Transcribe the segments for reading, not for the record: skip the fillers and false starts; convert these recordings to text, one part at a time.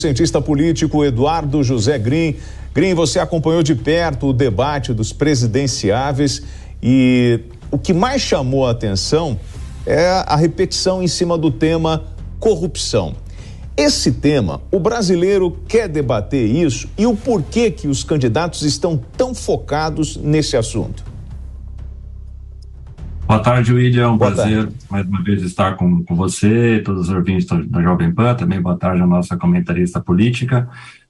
Cientista político Eduardo José Green. Green, você acompanhou de perto o debate dos presidenciáveis e o que mais chamou a atenção é a repetição em cima do tema corrupção. Esse tema, o brasileiro quer debater isso e o porquê que os candidatos estão tão focados nesse assunto. Boa tarde, William. É um prazer mais uma vez estar com você, todos os ouvintes da Jovem Pan. Também boa tarde à nossa comentarista política.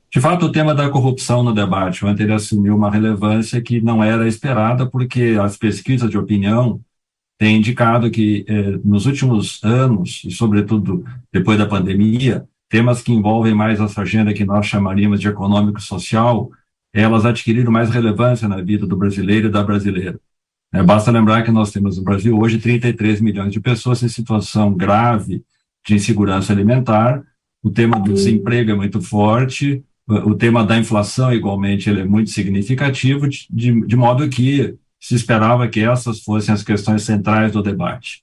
De fato, o tema da corrupção no debate ontem ele assumiu uma relevância que não era esperada, porque as pesquisas de opinião têm indicado que nos últimos anos, e sobretudo depois da pandemia, temas que envolvem mais essa agenda que nós chamaríamos de econômico-social, elas adquiriram mais relevância na vida do brasileiro e da brasileira. Basta lembrar que nós temos no Brasil hoje 33 milhões de pessoas em situação grave de insegurança alimentar, o tema do desemprego é muito forte, o tema da inflação igualmente ele é muito significativo, de modo que se esperava que essas fossem as questões centrais do debate.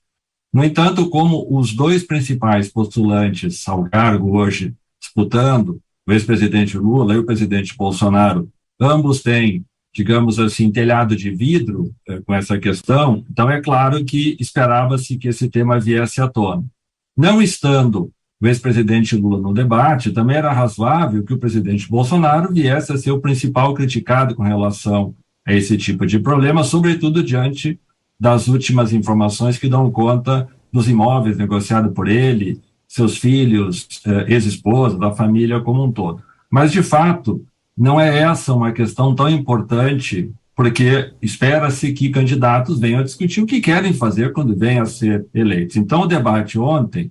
No entanto, como os dois principais postulantes ao cargo hoje disputando, o ex-presidente Lula e o presidente Bolsonaro, ambos têm, digamos assim, telhado de vidro com essa questão, então é claro que esperava-se que esse tema viesse à tona. Não estando o ex-presidente Lula no debate, também era razoável que o presidente Bolsonaro viesse a ser o principal criticado com relação a esse tipo de problema, sobretudo diante das últimas informações que dão conta dos imóveis negociados por ele, seus filhos, ex-esposa, da família como um todo. Mas, de fato, não é essa uma questão tão importante, porque espera-se que candidatos venham a discutir o que querem fazer quando venham a ser eleitos. Então, o debate ontem,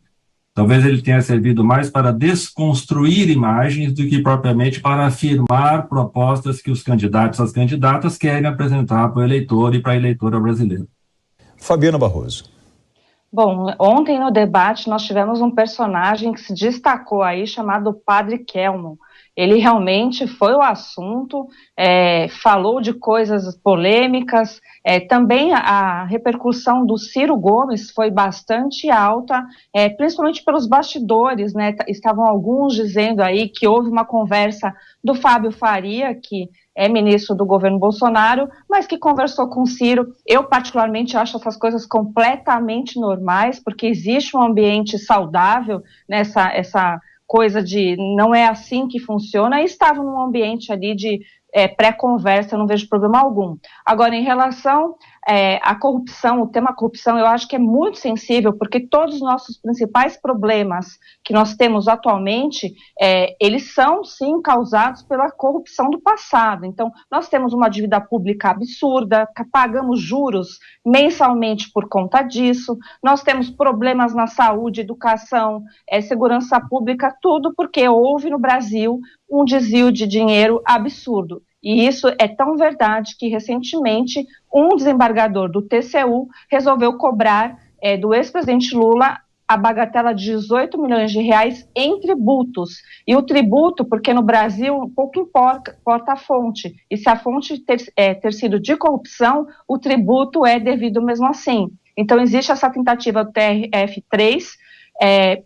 talvez ele tenha servido mais para desconstruir imagens do que propriamente para afirmar propostas que os candidatos e as candidatas querem apresentar para o eleitor e para a eleitora brasileira. Fabiana Barroso. Bom, ontem no debate nós tivemos um personagem que se destacou aí, chamado Padre Kelmon. Ele realmente foi o assunto, falou de coisas polêmicas, também a repercussão do Ciro Gomes foi bastante alta, principalmente pelos bastidores, né? Estavam alguns dizendo aí que houve uma conversa do Fábio Faria, que é ministro do governo Bolsonaro, mas que conversou com o Ciro. Eu particularmente acho essas coisas completamente normais, porque existe um ambiente saudável nessa essa coisa de não é assim que funciona, e estava num ambiente ali de pré-conversa, eu não vejo problema algum. Agora, em relação à corrupção, o tema corrupção, eu acho que é muito sensível, porque todos os nossos principais problemas que nós temos atualmente, eles são, sim, causados pela corrupção do passado. Então, nós temos uma dívida pública absurda, pagamos juros mensalmente por conta disso, nós temos problemas na saúde, educação, segurança pública, tudo porque houve no Brasil um desvio de dinheiro absurdo. E isso é tão verdade que, recentemente, um desembargador do TCU resolveu cobrar do ex-presidente Lula a bagatela de 18 milhões de reais em tributos. E o tributo, porque no Brasil pouco importa a fonte. E se a fonte ter sido de corrupção, o tributo é devido mesmo assim. Então, existe essa tentativa do TRF3,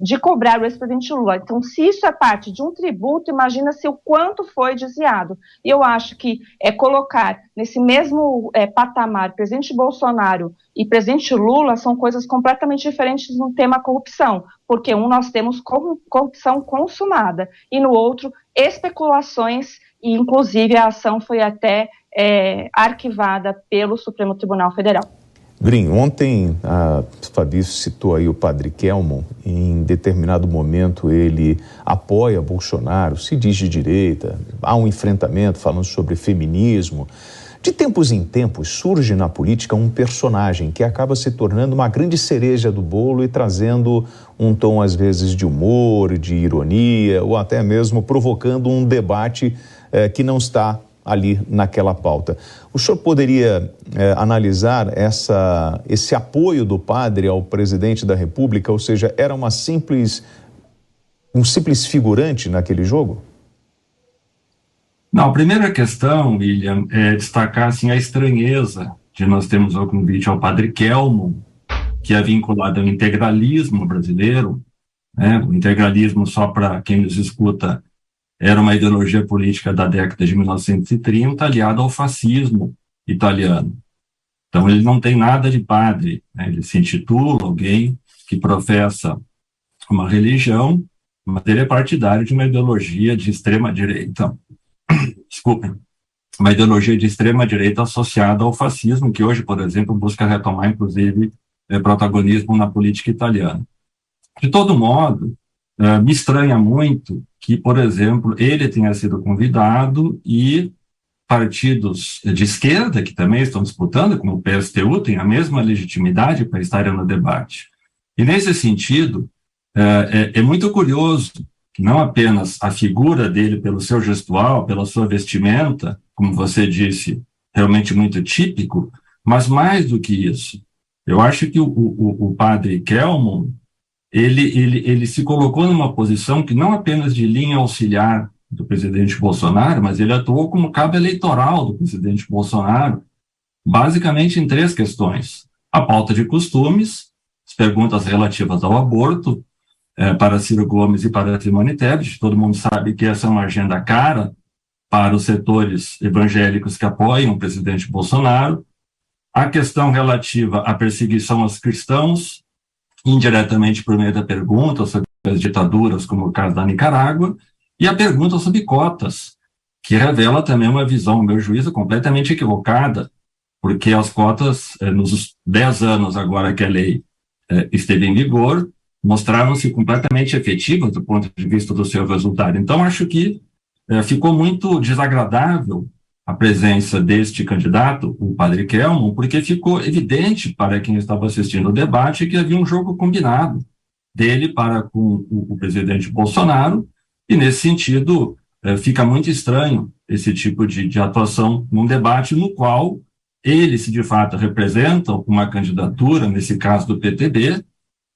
de cobrar o ex-presidente Lula. Então, se isso é parte de um tributo, imagina-se o quanto foi desviado. E eu acho que colocar nesse mesmo patamar presidente Bolsonaro e presidente Lula são coisas completamente diferentes no tema corrupção, porque nós temos corrupção consumada e no outro especulações, e inclusive a ação foi até arquivada pelo Supremo Tribunal Federal. Green, ontem a Fabi citou aí o Padre Kelmon. Em determinado momento ele apoia Bolsonaro, se diz de direita, há um enfrentamento falando sobre feminismo. De tempos em tempos surge na política um personagem que acaba se tornando uma grande cereja do bolo e trazendo um tom às vezes de humor, de ironia ou até mesmo provocando um debate que não está ali naquela pauta. O senhor poderia analisar esse apoio do padre ao presidente da República, ou seja, era um simples figurante naquele jogo? Não, a primeira questão, William, é destacar assim, a estranheza de nós termos o convite ao Padre Kelmon, que é vinculado ao integralismo brasileiro, né? O integralismo, só para quem nos escuta, era uma ideologia política da década de 1930 aliada ao fascismo italiano. Então, ele não tem nada de padre, né? Ele se intitula alguém que professa uma religião, mas ele é partidário de uma ideologia de extrema-direita. Desculpem. Uma ideologia de extrema-direita associada ao fascismo, que hoje, por exemplo, busca retomar, inclusive, protagonismo na política italiana. De todo modo, me estranha muito que, por exemplo, ele tenha sido convidado e partidos de esquerda, que também estão disputando, como o PSTU, têm a mesma legitimidade para estarem no debate. E, nesse sentido, é muito curioso que não apenas a figura dele, pelo seu gestual, pela sua vestimenta, como você disse, realmente muito típico, mas mais do que isso, eu acho que o padre Kelmon, ele se colocou numa posição que não apenas de linha auxiliar do presidente Bolsonaro, mas ele atuou como cabo eleitoral do presidente Bolsonaro, basicamente em 3 questões: a pauta de costumes, as perguntas relativas ao aborto, para Ciro Gomes e para Simone Tebet. Todo mundo sabe que essa é uma agenda cara para os setores evangélicos que apoiam o presidente Bolsonaro. A questão relativa à perseguição aos cristãos, indiretamente por meio da pergunta sobre as ditaduras, como o caso da Nicarágua, e a pergunta sobre cotas, que revela também uma visão, no meu juízo, completamente equivocada, porque as cotas, nos 10 anos agora que a lei esteve em vigor, mostraram-se completamente efetivas do ponto de vista do seu resultado. Então, acho que ficou muito desagradável a presença deste candidato, o padre Kelmon, porque ficou evidente para quem estava assistindo o debate que havia um jogo combinado dele para com o presidente Bolsonaro, e, nesse sentido, fica muito estranho esse tipo de atuação num debate no qual ele, se de fato representa uma candidatura, nesse caso do PTB,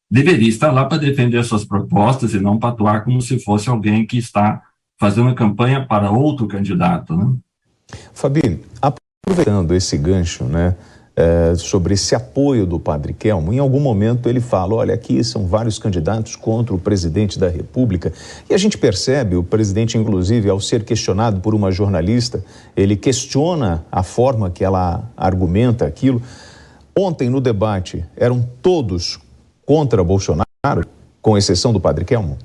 deveria estar lá para defender suas propostas e não para atuar como se fosse alguém que está fazendo campanha para outro candidato, né? Fabi, aproveitando esse gancho, né, sobre esse apoio do padre Kelmon, em algum momento ele fala, olha, aqui são vários candidatos contra o presidente da República, e a gente percebe, o presidente, inclusive, ao ser questionado por uma jornalista, ele questiona a forma que ela argumenta aquilo. Ontem, no debate, eram todos contra Bolsonaro, com exceção do padre Kelmon?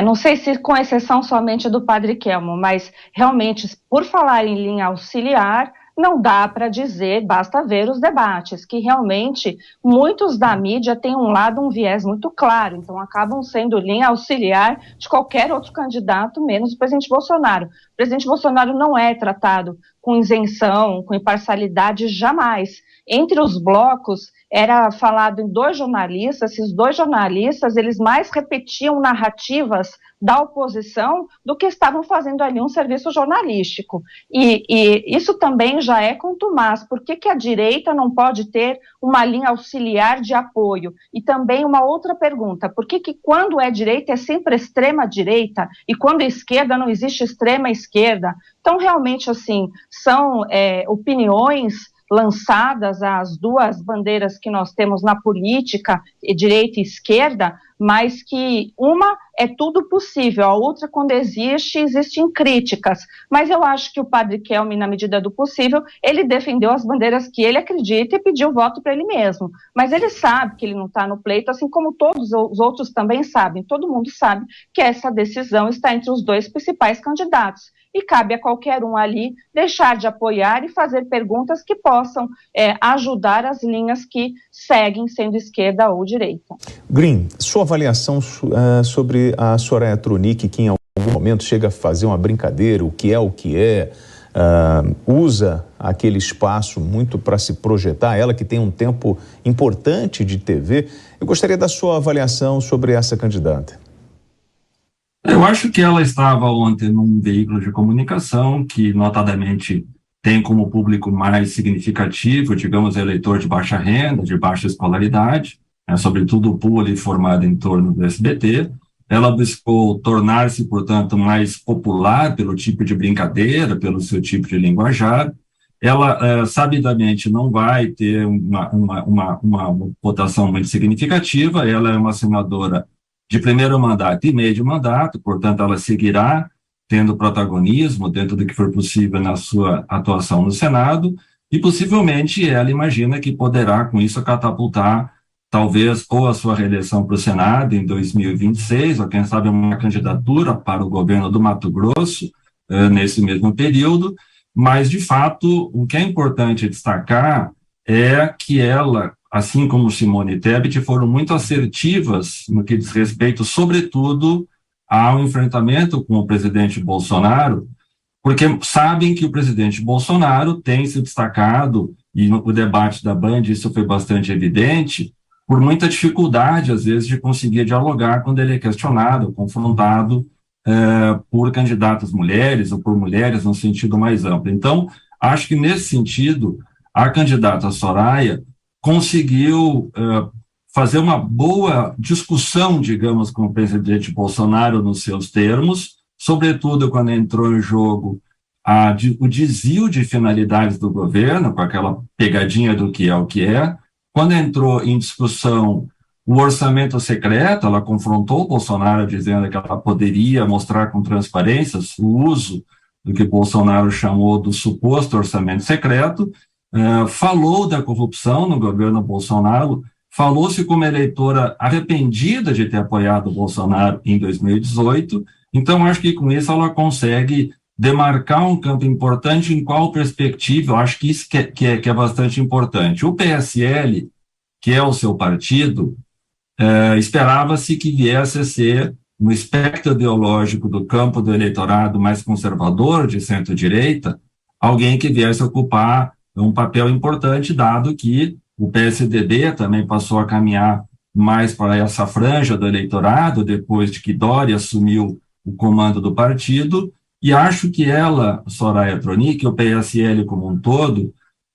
Não sei se com exceção somente do padre Kelmon, mas realmente, por falar em linha auxiliar, não dá para dizer, basta ver os debates, que realmente muitos da mídia têm um viés muito claro, então acabam sendo linha auxiliar de qualquer outro candidato, menos o presidente Bolsonaro. O presidente Bolsonaro não é tratado com isenção, com imparcialidade, jamais. Entre os blocos, era falado em 2 jornalistas, esses 2 jornalistas, eles mais repetiam narrativas da oposição do que estavam fazendo ali um serviço jornalístico. E isso também já é contumaz. Por que a direita não pode ter uma linha auxiliar de apoio? E também uma outra pergunta, por que quando é direita é sempre extrema direita e quando é esquerda não existe extrema esquerda? Então, realmente, assim, são opiniões lançadas às 2 bandeiras que nós temos na política, direita e esquerda, mas que uma é tudo possível, a outra, quando existem críticas. Mas eu acho que o padre Kelmon, na medida do possível, ele defendeu as bandeiras que ele acredita e pediu voto para ele mesmo. Mas ele sabe que ele não está no pleito, assim como todos os outros também sabem. Todo mundo sabe que essa decisão está entre os 2 principais candidatos. E cabe a qualquer um ali deixar de apoiar e fazer perguntas que possam ajudar as linhas que seguem sendo esquerda ou direita. Green, sua avaliação sobre a Soraya Tronic, que em algum momento chega a fazer uma brincadeira, o que é, usa aquele espaço muito para se projetar, ela que tem um tempo importante de TV. Eu gostaria da sua avaliação sobre essa candidata. Eu acho que ela estava ontem num veículo de comunicação que, notadamente, tem como público mais significativo, digamos, eleitor de baixa renda, de baixa escolaridade, sobretudo o pool ali formado em torno do SBT. Ela buscou tornar-se, portanto, mais popular pelo tipo de brincadeira, pelo seu tipo de linguajar. Ela, sabidamente, não vai ter uma votação muito significativa. Ela é uma senadora de primeiro mandato e meio de mandato, portanto, ela seguirá tendo protagonismo dentro do que for possível na sua atuação no Senado, e possivelmente ela imagina que poderá, com isso, catapultar talvez ou a sua reeleição para o Senado em 2026, ou quem sabe uma candidatura para o governo do Mato Grosso nesse mesmo período, mas, de fato, o que é importante destacar é que ela, assim como Simone Tebet, foram muito assertivas no que diz respeito, sobretudo, ao enfrentamento com o presidente Bolsonaro, porque sabem que o presidente Bolsonaro tem se destacado, e no debate da Band isso foi bastante evidente, por muita dificuldade, às vezes, de conseguir dialogar quando ele é questionado, confrontado por candidatas mulheres ou por mulheres no sentido mais amplo. Então, acho que nesse sentido, a candidata Soraya conseguiu fazer uma boa discussão, digamos, com o presidente Bolsonaro nos seus termos, sobretudo quando entrou em jogo o desvio de finalidades do governo, com aquela pegadinha do que é o que é. Quando entrou em discussão o orçamento secreto, ela confrontou o Bolsonaro dizendo que ela poderia mostrar com transparência o uso do que Bolsonaro chamou do suposto orçamento secreto, falou da corrupção no governo Bolsonaro, falou-se como eleitora arrependida de ter apoiado o Bolsonaro em 2018, então acho que com isso ela consegue demarcar um campo importante em qual perspectiva, eu acho que isso que é bastante importante. O PSL, que é o seu partido, esperava-se que viesse a ser, no espectro ideológico do campo do eleitorado mais conservador, de centro-direita, alguém que viesse ocupar um papel importante, dado que o PSDB também passou a caminhar mais para essa franja do eleitorado, depois de que Dória assumiu o comando do partido, e acho que ela, Soraya Tronic, e o PSL como um todo,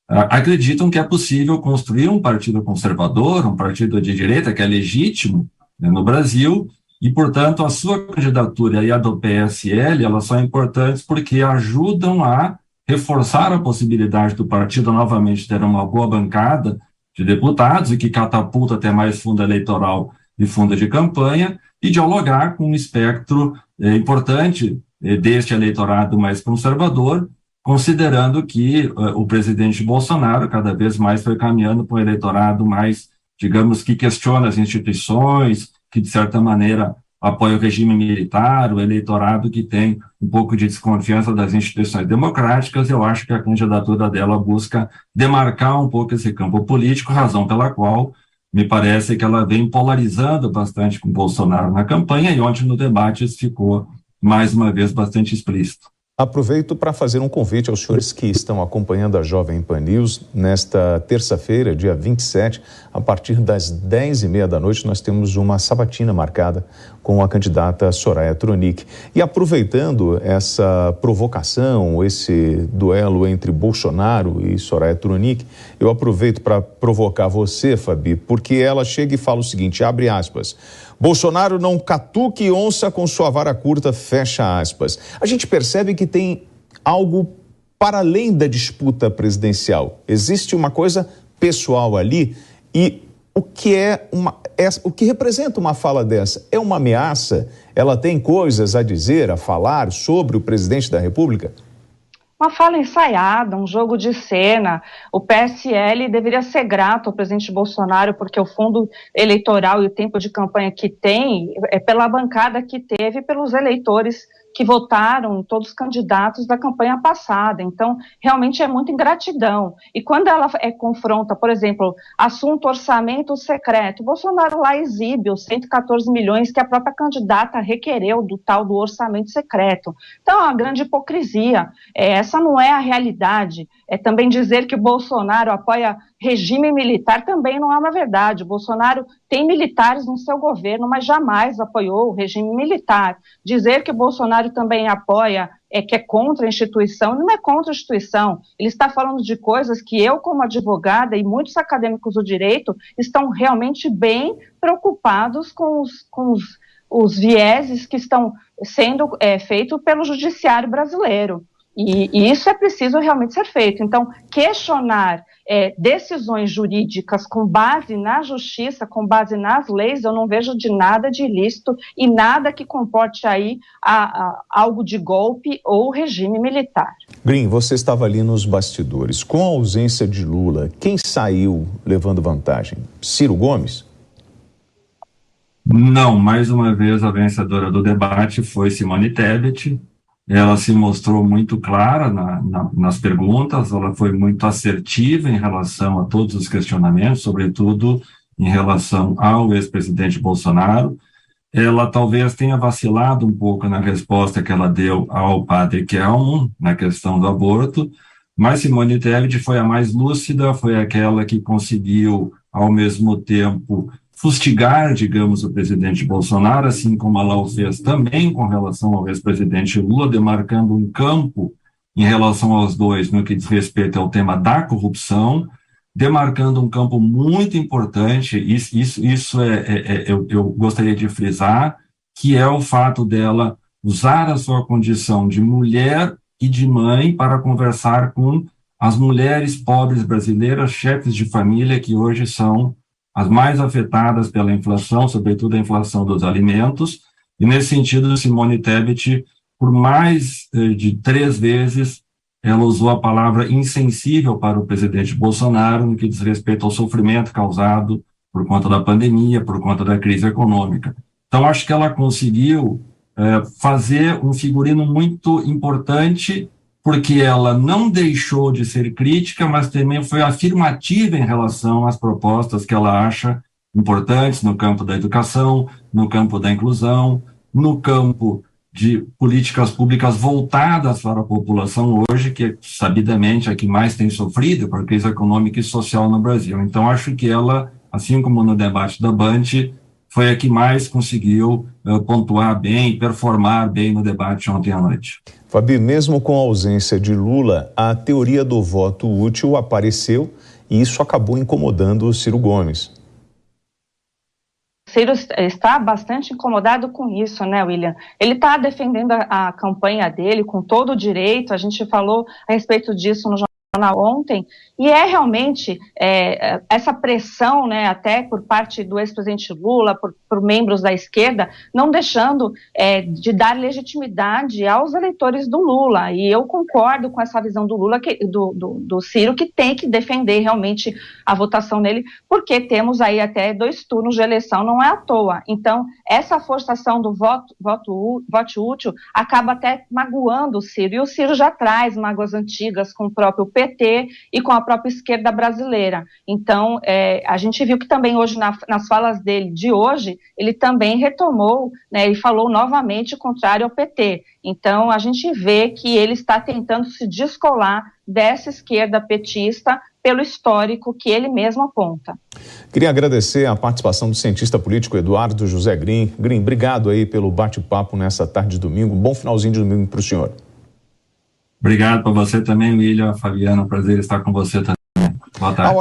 acreditam que é possível construir um partido conservador, um partido de direita que é legítimo, né, no Brasil, e, portanto, a sua candidatura e a do PSL, elas são importantes porque ajudam a reforçar a possibilidade do partido novamente ter uma boa bancada de deputados e que catapulta até mais fundo eleitoral e fundo de campanha, e dialogar com um espectro importante deste eleitorado mais conservador, considerando que o presidente Bolsonaro cada vez mais foi caminhando para um eleitorado mais, digamos, que questiona as instituições, que de certa maneira apoia o regime militar, o eleitorado que tem um pouco de desconfiança das instituições democráticas. Eu acho que a candidatura dela busca demarcar um pouco esse campo político, razão pela qual me parece que ela vem polarizando bastante com Bolsonaro na campanha, e ontem no debate isso ficou mais uma vez bastante explícito. Aproveito para fazer um convite aos senhores que estão acompanhando a Jovem Pan News. Nesta terça-feira, dia 27, a partir das 10h30 da noite, nós temos uma sabatina marcada com a candidata Soraya Tronic. E aproveitando essa provocação, esse duelo entre Bolsonaro e Soraya Tronic, eu aproveito para provocar você, Fabi, porque ela chega e fala o seguinte, abre aspas: Bolsonaro não catuque onça com sua vara curta, fecha aspas. A gente percebe que tem algo para além da disputa presidencial. Existe uma coisa pessoal ali, e o que representa uma fala dessa? É uma ameaça? Ela tem coisas a dizer, a falar sobre o presidente da República? Uma fala ensaiada, um jogo de cena. O PSL deveria ser grato ao presidente Bolsonaro, porque o fundo eleitoral e o tempo de campanha que tem é pela bancada que teve, pelos eleitores que votaram em todos os candidatos da campanha passada. Então, realmente é muita ingratidão. E quando ela confronta, por exemplo, assunto orçamento secreto, Bolsonaro lá exibe os 114 milhões que a própria candidata requereu do tal do orçamento secreto. Então, é uma grande hipocrisia. Essa não é a realidade. Também dizer que o Bolsonaro apoia regime militar também não é uma verdade. O Bolsonaro tem militares no seu governo, mas jamais apoiou o regime militar. Dizer que o Bolsonaro também apoia, que é contra a instituição, não é contra a instituição. Ele está falando de coisas que eu, como advogada, e muitos acadêmicos do direito, estão realmente bem preocupados com os vieses que estão sendo feitos pelo judiciário brasileiro. E isso é preciso realmente ser feito. Então, questionar decisões jurídicas com base na justiça, com base nas leis, eu não vejo de nada de ilícito e nada que comporte aí algo de golpe ou regime militar. Green, você estava ali nos bastidores. Com a ausência de Lula, quem saiu levando vantagem? Ciro Gomes? Não, mais uma vez a vencedora do debate foi Simone Tebet. Ela se mostrou muito clara nas perguntas, ela foi muito assertiva em relação a todos os questionamentos, sobretudo em relação ao ex-presidente Bolsonaro. Ela talvez tenha vacilado um pouco na resposta que ela deu ao padre Kelmon, na questão do aborto, mas Simone Tebet foi a mais lúcida, foi aquela que conseguiu, ao mesmo tempo, fustigar, digamos, o presidente Bolsonaro, assim como ela o fez também com relação ao ex-presidente Lula, demarcando um campo em relação aos dois no que diz respeito ao tema da corrupção, demarcando um campo muito importante, eu gostaria de frisar, que é o fato dela usar a sua condição de mulher e de mãe para conversar com as mulheres pobres brasileiras, chefes de família, que hoje são as mais afetadas pela inflação, sobretudo a inflação dos alimentos, e nesse sentido, Simone Tebet, por mais de 3 vezes, ela usou a palavra insensível para o presidente Bolsonaro, no que diz respeito ao sofrimento causado por conta da pandemia, por conta da crise econômica. Então, acho que ela conseguiu fazer um figurino muito importante, porque ela não deixou de ser crítica, mas também foi afirmativa em relação às propostas que ela acha importantes no campo da educação, no campo da inclusão, no campo de políticas públicas voltadas para a população hoje, que sabidamente é a que mais tem sofrido com a crise econômica e social no Brasil. Então, acho que ela, assim como no debate da Band, foi a que mais conseguiu pontuar bem, performar bem no debate ontem à noite. Fabi, mesmo com a ausência de Lula, a teoria do voto útil apareceu e isso acabou incomodando o Ciro Gomes. Ciro está bastante incomodado com isso, né, William? Ele está defendendo a campanha dele com todo o direito, a gente falou a respeito disso no jornal ontem, e é realmente essa pressão, né, até por parte do ex-presidente Lula, por membros da esquerda, não deixando de dar legitimidade aos eleitores do Lula, e eu concordo com essa visão do Lula, do Ciro, que tem que defender realmente a votação nele, porque temos aí até 2 turnos de eleição, não é à toa. Então, essa forçação do voto útil acaba até magoando o Ciro, e o Ciro já traz mágoas antigas com o próprio PT e com a própria esquerda brasileira. Então, a gente viu que também hoje, nas falas dele de hoje, ele também retomou, né, e falou novamente contrário ao PT. Então, a gente vê que ele está tentando se descolar dessa esquerda petista pelo histórico que ele mesmo aponta. Queria agradecer a participação do cientista político Eduardo José Green. Green, obrigado aí pelo bate-papo nessa tarde de domingo. Um bom finalzinho de domingo para o senhor. Obrigado para você também, William, Fabiana, prazer estar com você também. Boa tarde.